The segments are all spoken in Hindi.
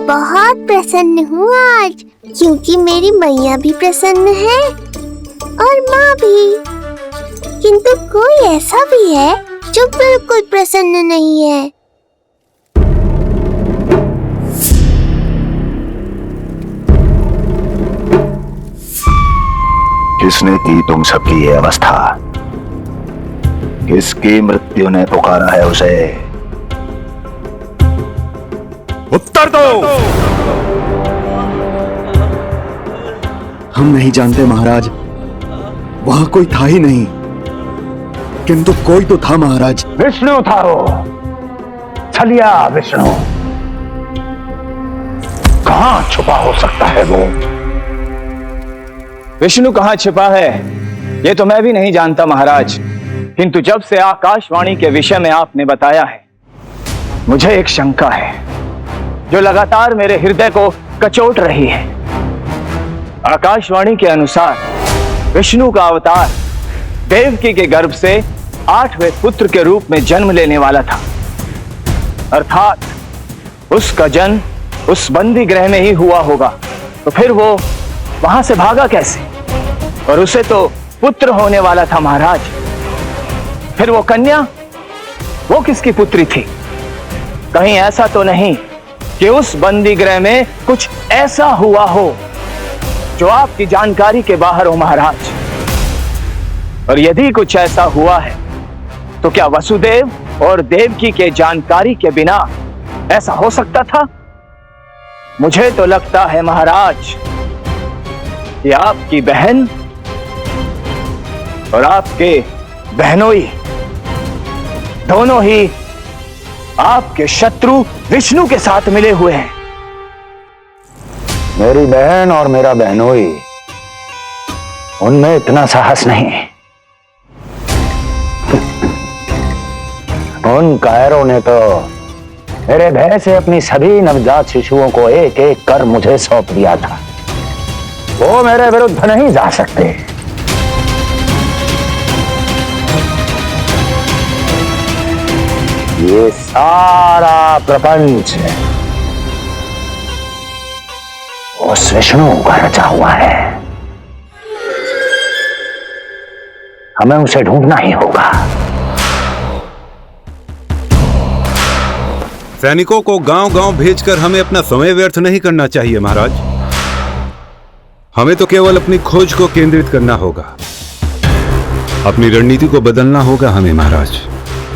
मैं बहुत प्रसन्न हूँ आज, क्योंकि मेरी मैया भी प्रसन्न है और माँ भी। किंतु कोई ऐसा भी है जो बिल्कुल प्रसन्न नहीं है। किसने की तुम सबकी ये अवस्था? किसकी मृत्यु ने पुकारा है उसे? उत्तर दो। हम नहीं जानते महाराज, वहां कोई था ही नहीं, किंतु कोई तो था महाराज। विष्णु था वो, छलिया विष्णु। कहां छुपा हो सकता है वो? विष्णु कहां छिपा है ये तो मैं भी नहीं जानता महाराज, किंतु जब से आकाशवाणी के विषय में आपने बताया है, मुझे एक शंका है जो लगातार मेरे हृदय को कचोट रही है। आकाशवाणी के अनुसार विष्णु का अवतार देवकी के गर्भ से 8वें पुत्र के रूप में जन्म लेने वाला था, अर्थात उसका जन्म उस बंदी गृह में ही हुआ होगा। तो फिर वो वहां से भागा कैसे? और उसे तो पुत्र होने वाला था महाराज। फिर वो कन्या, वो किसकी पुत्री थी? कहीं ऐसा तो नहीं कि उस बंदी गृह में कुछ ऐसा हुआ हो जो आपकी जानकारी के बाहर हो महाराज? और यदि कुछ ऐसा हुआ है तो क्या वसुदेव और देवकी के जानकारी के बिना ऐसा हो सकता था? मुझे तो लगता है महाराज कि आपकी बहन और आपके बहनोई दोनों ही आपके शत्रु विष्णु के साथ मिले हुए हैं। मेरी बहन और मेरा बहनोई, उनमें इतना साहस नहीं। उन कायरों ने तो मेरे भय से अपनी सभी नवजात शिशुओं को एक एक कर मुझे सौंप दिया था। वो मेरे विरुद्ध नहीं जा सकते। ये सारा प्रपंच उस विष्णु का रचा हुआ है। हमें उसे ढूंढना ही होगा। सैनिकों को गांव-गांव भेजकर हमें अपना समय व्यर्थ नहीं करना चाहिए महाराज। हमें तो केवल अपनी खोज को केंद्रित करना होगा। अपनी रणनीति को बदलना होगा हमें महाराज।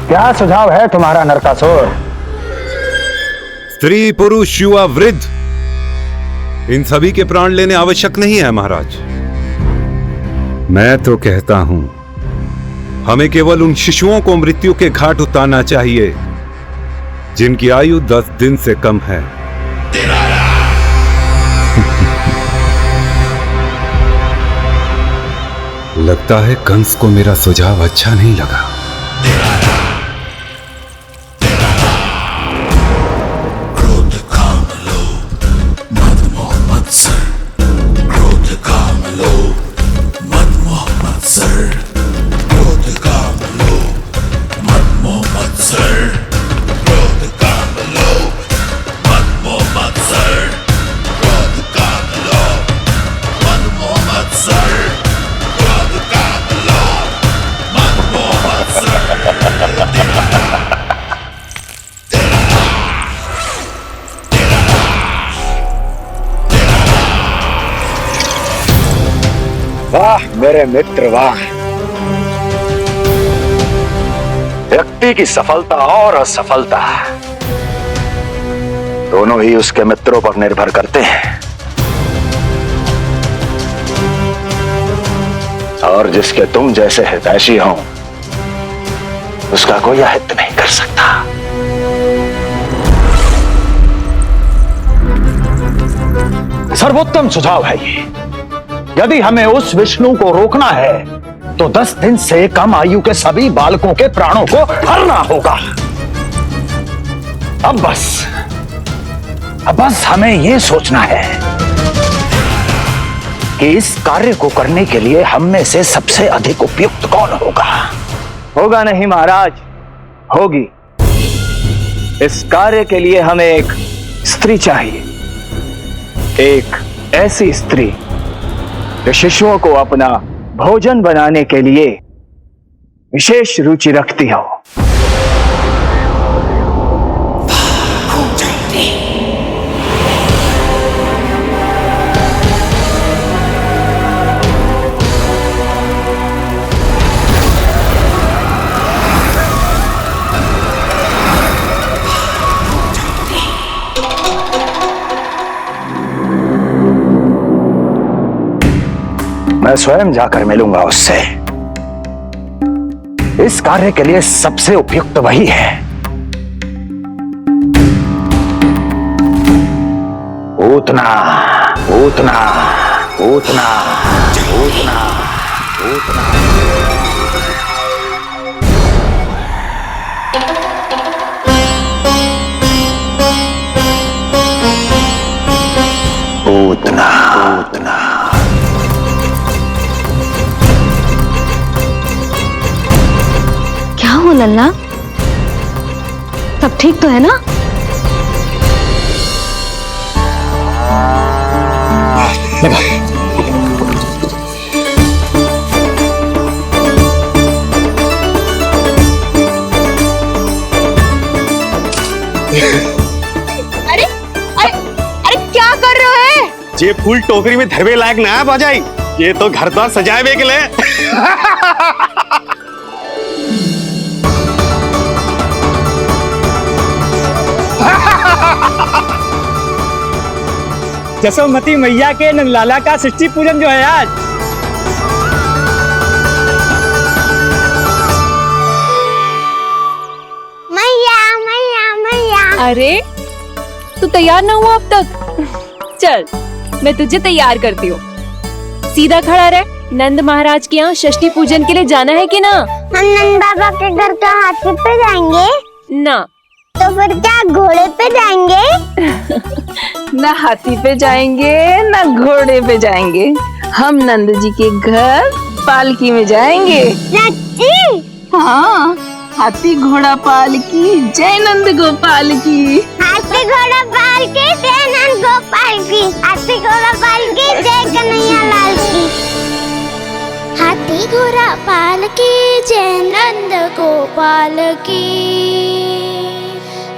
क्या सुझाव है तुम्हारा नरकासुर? स्त्री, पुरुष, युवा, वृद्ध, इन सभी के प्राण लेने आवश्यक नहीं है महाराज। मैं तो कहता हूं हमें केवल उन शिशुओं को मृत्यु के घाट उतारना चाहिए जिनकी आयु 10 दिन से कम है। लगता है कंस को मेरा सुझाव अच्छा नहीं लगा। वाह मेरे मित्र वाह। व्यक्ति की सफलता और असफलता दोनों ही उसके मित्रों पर निर्भर करते हैं, और जिसके तुम जैसे हितैषी हो उसका कोई अहित नहीं कर सकता। सर्वोत्तम सुझाव है ये। यदि हमें उस विष्णु को रोकना है तो 10 दिन से कम आयु के सभी बालकों के प्राणों को हरना होगा। अब बस हमें यह सोचना है कि इस कार्य को करने के लिए हम में से सबसे अधिक उपयुक्त कौन होगा। होगा नहीं महाराज, होगी। इस कार्य के लिए हमें एक स्त्री चाहिए, एक ऐसी स्त्री जो शिशुओं को अपना भोजन बनाने के लिए विशेष रुचि रखती हो। मैं स्वयं जाकर मिलूंगा उससे। इस कार्य के लिए सबसे उपयुक्त वही है। पूतना, पूतना, पूतना, पूतना, पूतना। पूतना, पूतना। क्या हो लल्ला, सब ठीक तो है ना? अरे अरे अरे क्या कर रहे हो है? ये फूल टोकरी में धरवे लायक ना है बाजाई, ये तो घर द्वार सजाए के लिए। जसोमती मैया के नंदलाला का षष्ठी पूजन जो है आज। मैया मैया मैया। अरे तू तैयार ना हुआ अब तक? चल मैं तुझे तैयार करती हूँ। सीधा खड़ा रह। नंद महाराज के यहाँ षष्ठी पूजन के लिए जाना है कि ना? हम नंद बाबा के घर का हाथी पे जाएंगे ना। तो फिर क्या घोड़े पे जाएंगे? ना हाथी पे जाएंगे ना घोड़े पे जाएंगे, हम नंद जी के घर पालकी में जाएंगे। सच्ची? हाँ, हाथी घोड़ा पालकी जय नंद गोपाल की। हाथी घोड़ा पालकी जय नंद गोपाल की। हाथी घोड़ा पालकी जय कन्हैया लाल की। हाथी घोड़ा पालकी जय नंद गोपाल की।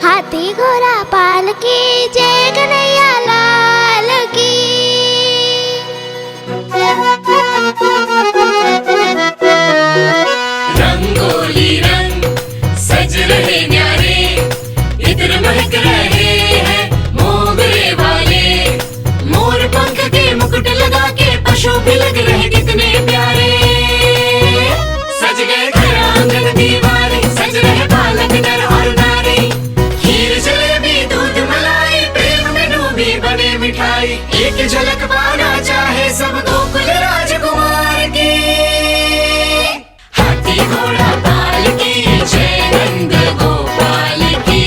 हाथी घोड़ा पालकी जय कन्हैया लाल की। रंगोली रंग सज रहे न्यारे, इधर महक रहे हैं मोगरे वाले। मोर पंख के मुकुट लगा के पशु भी लग रहे कितने प्यारे। सज गए घर आंगन दीवारे, सज रहे बालक नर और नारी। खीर जलेबी दूध मलाई, प्रेम में डूबी बने मिठाई। एक झलक पाना चाहे सब गोकुल राजकुमार की। हाथी घोड़ा पालकी जय नंद गोपाल की।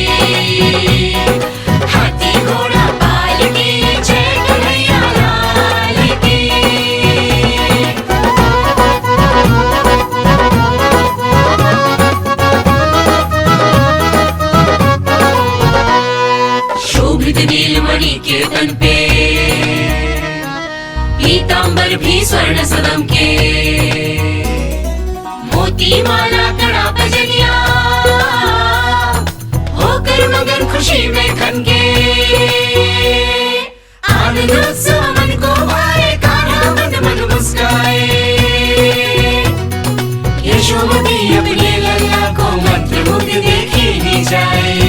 हाथी घोड़ा पालकी जय कन्हैया लाल की। शोभित नीलमणि के तन पे, पीतांबर भी स्वर्ण सदम के। मोती माला कड़ा पजनिया, होकर मगन खुशी में खनके। आनंद उत्सव मन को भाए, कान्हा मन मन मुस्काए। यशोमती अपने लल्ला को मंत्रमुग्ध देखी ही जाए।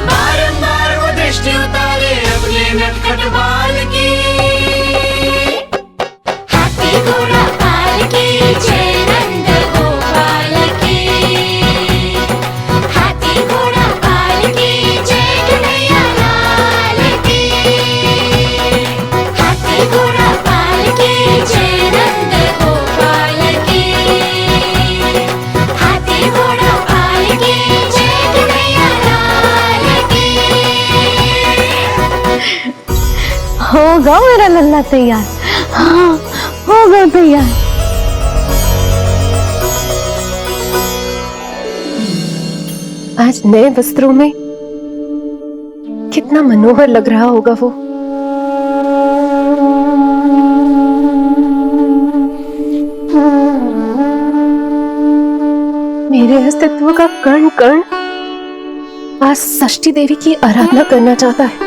बारंबार वो दृष्टि उतारे अपने नटखट बाल की। हाथी घोड़ा पालकी जय नंद गोपाल की। हाथी घोड़ा पालकी जय कन्हैया लाल की। हाथी घोड़ा पालकी जय नंद गोपाल की। हाथी घोड़ा पालकी जय कन्हैया लाल की। होगा मेरा लल्ला तैयार। हाँ होगा तैयार। आज नए वस्त्रों में कितना कितना मनोहर लग रहा होगा वो। मेरे अस्तित्व का कण कण आज षष्ठी देवी की आराधना करना चाहता है,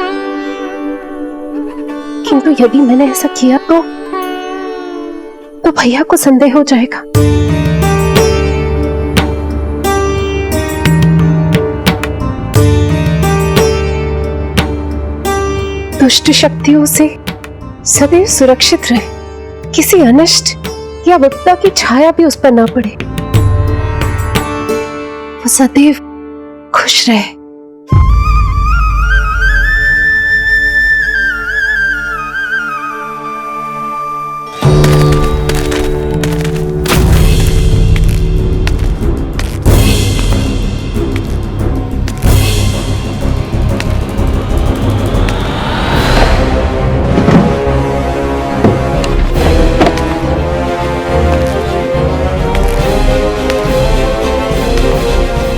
किंतु यदि मैंने ऐसा किया तो भैया को संदेह हो जाएगा। दुष्ट शक्तियों से सदैव सुरक्षित रहे, किसी अनिष्ट या विपदा की छाया भी उस पर ना पड़े, वो सदैव खुश रहे।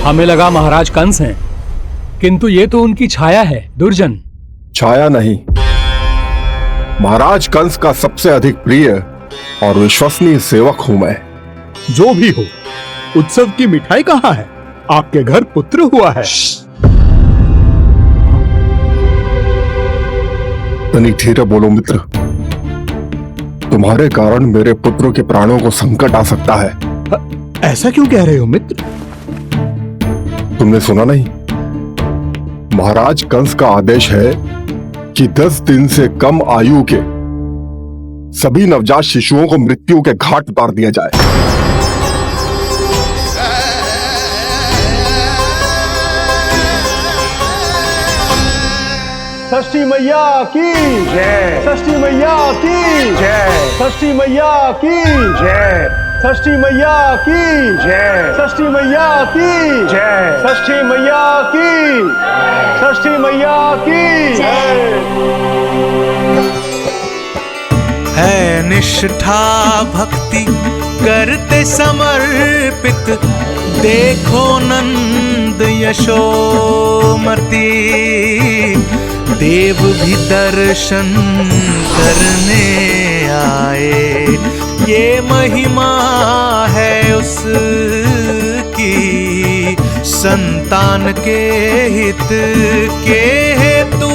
हमें लगा महाराज कंस हैं, किंतु ये तो उनकी छाया है दुर्जन। छाया नहीं, महाराज कंस का सबसे अधिक प्रिय और विश्वसनीय सेवक हूं मैं। जो भी हो, उत्सव की मिठाई कहाँ है? आपके घर पुत्र हुआ है। तनिक धीरे बोलो मित्र, तुम्हारे कारण मेरे पुत्र के प्राणों को संकट आ सकता है। ऐसा क्यों कह रहे हो मित्र? तुमने सुना नहीं? महाराज कंस का आदेश है कि 10 दिन से कम आयु के सभी नवजात शिशुओं को मृत्यु के घाट उतार दिया जाए। षष्ठी मैया की जय, षष्ठी मैया की जय, षष्ठी मैया की जय, षष्ठी मैया की जय, षष्ठी मैया की जय, षष्ठी मैया की, षष्ठी मैया की जय। है निष्ठा भक्ति करते समर्पित, देखो नंद यशोमती, देव भी दर्शन करने आए। ये महिमा है उसकी, संतान के हित के हेतु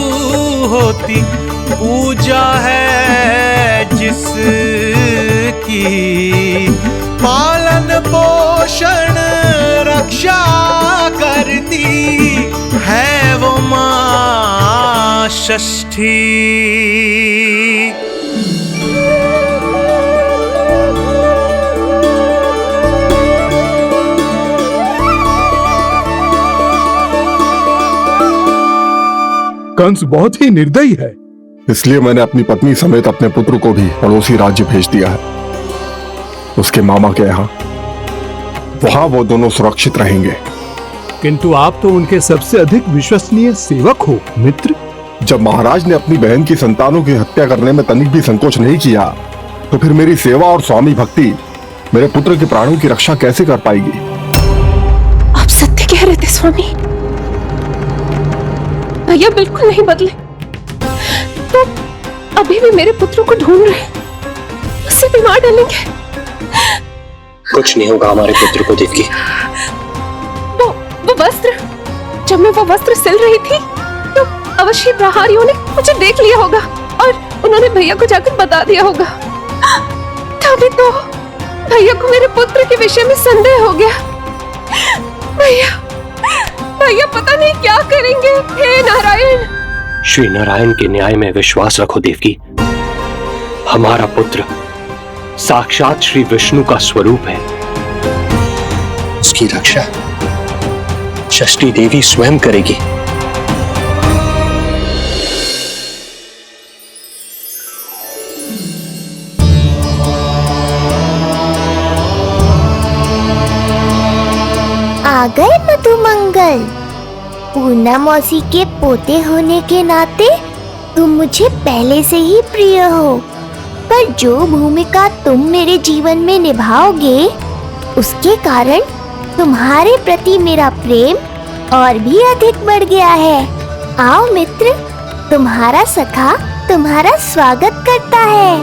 होती पूजा है जिसकी। पालन पोषण रक्षा करती है वो मां षष्ठी। कंस बहुत ही निर्दयी है। इसलिए मैंने अपनी पत्नी समेत अपने पुत्र को भी पड़ोसी राज्य भेज दिया है, उसके मामा के यहाँ। वहां वो दोनों सुरक्षित रहेंगे। किंतु आप तो उनके सबसे अधिक विश्वसनीय सेवक हो मित्र। जब महाराज ने अपनी बहन की संतानों की हत्या करने में तनिक भी संकोच नहीं किया, तो फिर मेरी सेवा और स्वामी भक्ति मेरे पुत्र के प्राणों की रक्षा कैसे कर पाएगी? आप सत्य कह रहे थे स्वामी, भैया बिल्कुल नहीं बदले। तो अभी भी मेरे पुत्र को ढूंढ रहे, उसे भी मार डालेंगे। कुछ नहीं होगा हमारे पुत्र को देवकी। वो वस्त्र, जब मैं वो वस्त्र सिल रही थी तो अवश्य प्रहारियों ने मुझे देख लिया होगा और उन्होंने भैया को जाकर बता दिया होगा। तभी तो भैया को मेरे पुत्र के विषय में संदेह हो गया। भैया पता नहीं क्या करेंगे। हे नारायण! श्री नारायण के न्याय में विश्वास रखो देवकी। हमारा पुत्र साक्षात श्री विष्णु का स्वरूप है। उसकी रक्षा षष्ठी देवी स्वयं करेगी। आ गए मधुमंगल। पूर्णा मौसी के पोते होने के नाते तुम मुझे पहले से ही प्रिय हो, पर जो भूमिका तुम मेरे जीवन में निभाओगे उसके कारण तुम्हारे प्रति मेरा प्रेम और भी अधिक बढ़ गया है। आओ मित्र, तुम्हारा सखा तुम्हारा स्वागत करता है।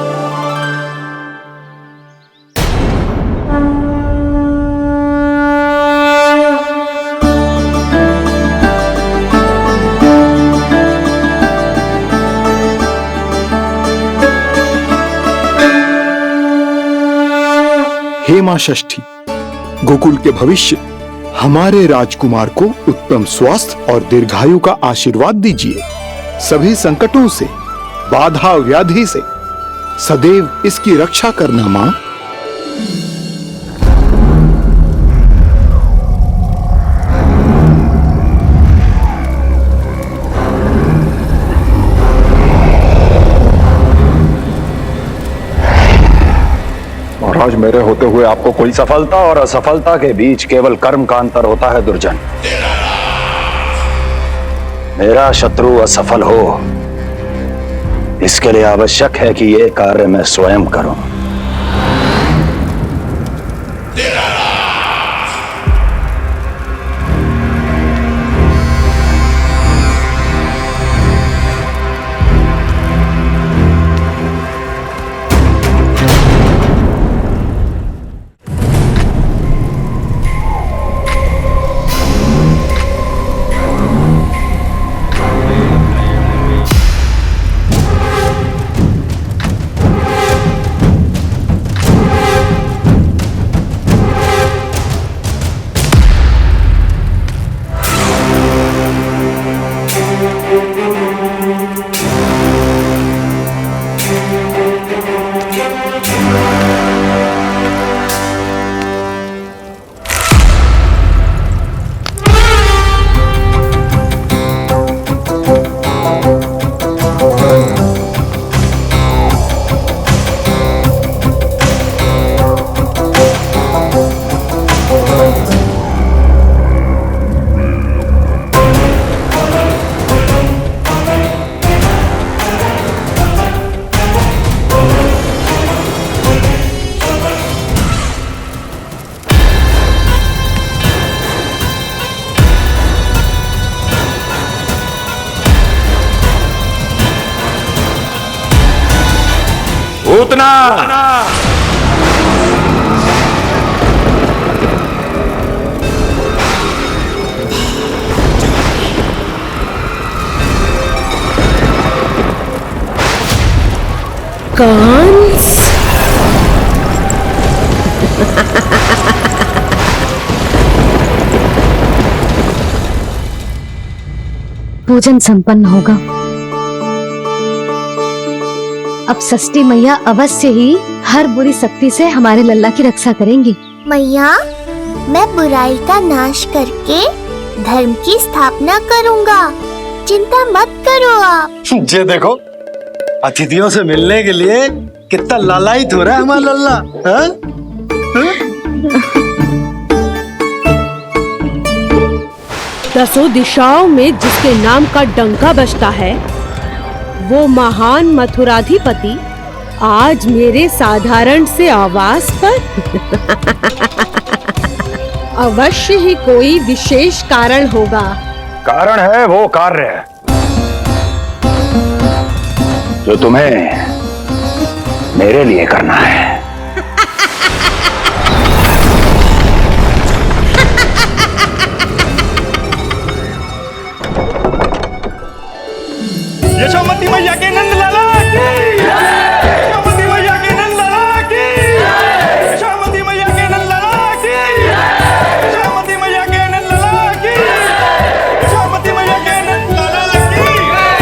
हे मां षष्ठी, गोकुल के भविष्य हमारे राजकुमार को उत्तम स्वास्थ्य और दीर्घायु का आशीर्वाद दीजिए। सभी संकटों से, बाधा व्याधि से सदैव इसकी रक्षा करना मां। महाराज, मेरे होते हुए आपको कोई सफलता और असफलता के बीच केवल कर्म का अंतर होता है दुर्जन। मेरा शत्रु असफल हो, इसके लिए आवश्यक है कि यह कार्य मैं स्वयं करूं। उतना कंस पूजन संपन्न होगा। अब षष्ठी मैया अवश्य ही हर बुरी शक्ति से हमारे लल्ला की रक्षा करेंगी। मैया, मैं बुराई का नाश करके धर्म की स्थापना करूंगा, चिंता मत करो आप। ये देखो, अतिथियों से मिलने के लिए कितना लालायित हो रहा है हमारा लल्ला। हाँ? दसों दिशाओं में जिसके नाम का डंका बजता है, वो महान मथुराधिपति आज मेरे साधारण से आवास पर अवश्य ही कोई विशेष कारण होगा। कारण है वो कार्य जो तुम्हें मेरे लिए करना है। यशोमती मैया के नंद लाला की, यशोमती मैया के नंद लाला की, यशोमती मैया के नंद लाला की, यशोमती मैया के नंद लाला की, यशोमती मैया के नंद लाला की,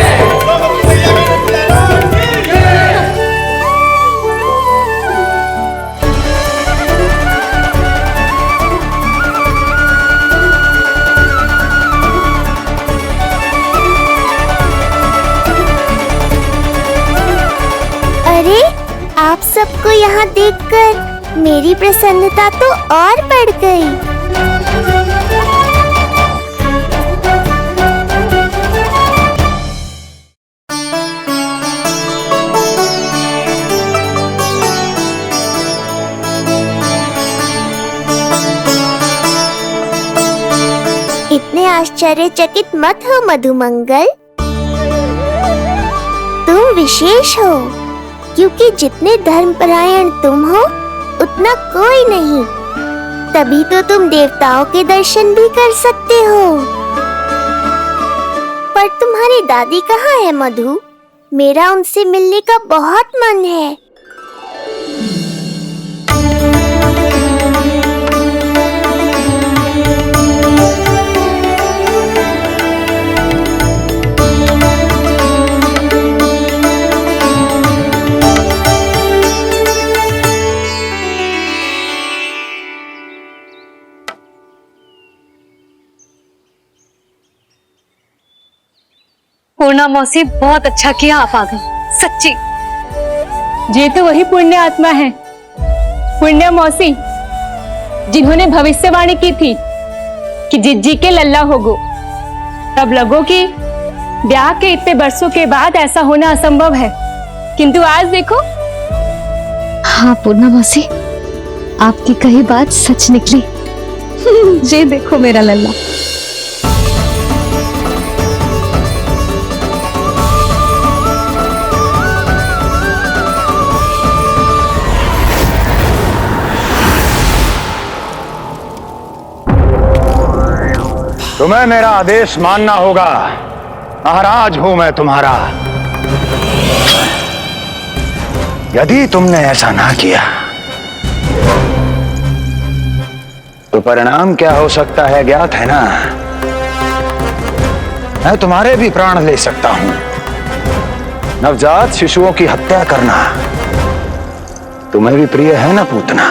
यशोमती मैया के नंद लाला की। अरे, आप सबको यहाँ देखकर मेरी प्रसन्नता तो और बढ़ गई। इतने आश्चर्यचकित मत हो मधुमंगल। तुम विशेष हो, क्योंकि जितने धर्मपरायण तुम हो उतना कोई नहीं। तभी तो तुम देवताओं के दर्शन भी कर सकते हो। पर तुम्हारी दादी कहाँ है मधु? मेरा उनसे मिलने का बहुत मन है। पूर्णा मौसी, बहुत अच्छा किया आप आ गए, सच्ची। ये तो वही पुण्य आत्मा है, पुण्य मौसी, जिन्होंने भविष्यवाणी की थी कि जिज्जी के लल्ला होगो। तब लगो कि ब्याह के इतने बरसों के बाद ऐसा होना असंभव है, किंतु आज देखो। हाँ पूर्णा मौसी, आपकी कही बात सच निकली। ये देखो मेरा लल्ला। तुम्हें मेरा आदेश मानना होगा। महाराज हूं मैं तुम्हारा। यदि तुमने ऐसा ना किया तो परिणाम क्या हो सकता है ज्ञात है ना? मैं तुम्हारे भी प्राण ले सकता हूं। नवजात शिशुओं की हत्या करना तुम्हें भी प्रिय है ना पूतना?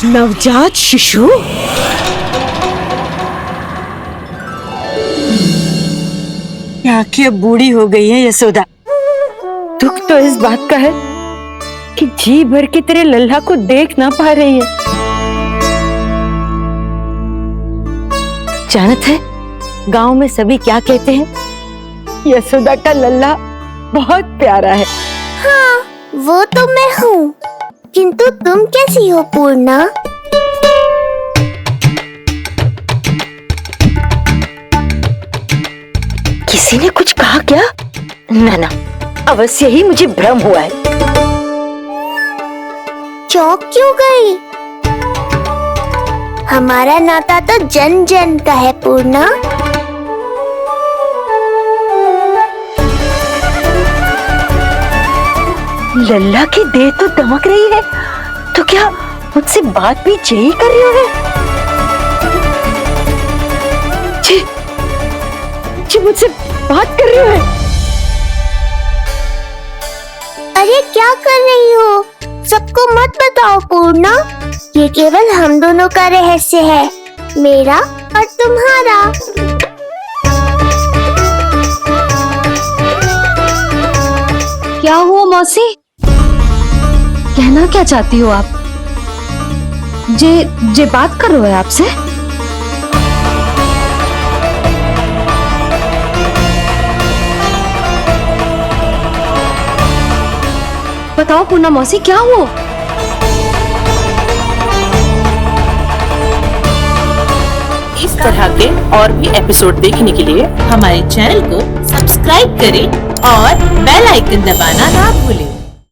नवजात शिशु? क्या कि अब बूढ़ी हो गई है यशोदा। दुख तो इस बात का है कि जी भर के तेरे लल्ला को देख ना पा रही है। जानत है गांव में सभी क्या कहते हैं? यशोदा का लल्ला बहुत प्यारा है। हाँ, वो तो मैं हूँ, किंतु तुम कैसी हो पूर्णा? किसी ने कुछ कहा क्या? ना, अवश्य ही मुझे भ्रम हुआ है। चौंक क्यों गई? हमारा नाता तो जन जन का है पूर्णा। लल्ला की देह तो दमक रही है, तो क्या मुझसे बात भी यही कर रही है? जी मुझसे बात कर रही है। अरे क्या कर रही हो? सबको मत बताओ पूर्णा, ये केवल हम दोनों का रहस्य है, मेरा और तुम्हारा। क्या हुआ मौसी? कहना क्या चाहती हो आप? जे बात कर रहे हो आपसे? बताओ पूर्णा मौसी, क्या हुआ? इस तरह के और भी एपिसोड देखने के लिए हमारे चैनल को सब्सक्राइब करें और बेल आइकन दबाना ना भूलें।